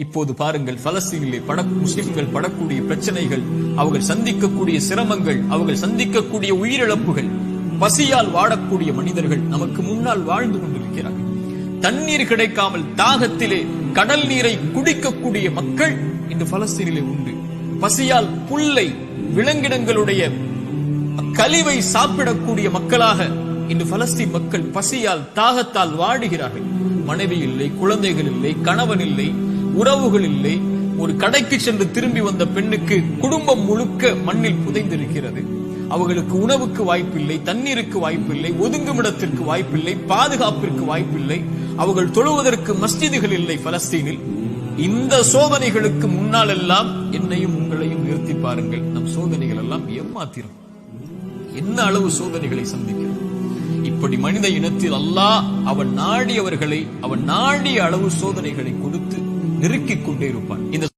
இப்போது பாருங்கள், பலஸ்தீனிலே முஸ்லிம்கள் படக்கூடிய பிரச்சனைகள், அவர்கள் சந்திக்கக்கூடிய சிரமங்கள், அவர்கள் சந்திக்கக்கூடிய உயிரிழப்புகள், பசியால் வாடக்கூடிய மனிதர்கள் நமக்கு முன்னால் வாழ்ந்து கொண்டிருக்கிறார்கள். தண்ணீர் கிடைக்காமல் தாகத்திலே கடல் நீரை குடிக்கக்கூடிய மக்கள் இன்று பலஸ்தீனிலே உண்டு. பசியால் புல்லை, விலங்கினங்களுடைய கழிவை சாப்பிடக்கூடிய மக்களாக இன்று பலஸ்தீன் மக்கள் பசியால் தாகத்தால் வாடுகிறார்கள். மனைவி இல்லை, குழந்தைகள் இல்லை, கணவன் இல்லை, உறவுகள் இல்லை. ஒரு கடைக்கு சென்று திரும்பி வந்த பெண்ணுக்கு குடும்பம் முழுக்க மண்ணில் புதைந்திருக்கிறது. அவர்களுக்கு உணவுக்கு வாய்ப்பில்லை, தண்ணீருக்கு வாய்ப்பில்லை, ஒதுங்குமிடத்திற்கு வாய்ப்பில்லை, பாதுகாப்பிற்கு வாய்ப்பில்லை. அவர்கள் தொழுவதற்கு மஸ்ஜிதுகள் இல்லை பலஸ்தீனில். இந்த சோதனைகளுக்கு முன்னால் எல்லாம் என்னையும் உங்களையும் நிறுத்தி பாருங்கள். நம் சோதனைகள் எல்லாம் ஏமாத்திரும். என்ன அளவு சோதனைகளை சந்திக்கிறது. இப்படி மனித இனத்தில் அல்லாஹ் அவன் நாடியவர்களை அவன் நாடிய அளவு சோதனைகளை கொடுத்து நெருக்கிக் கொண்டே இருப்பான். இந்த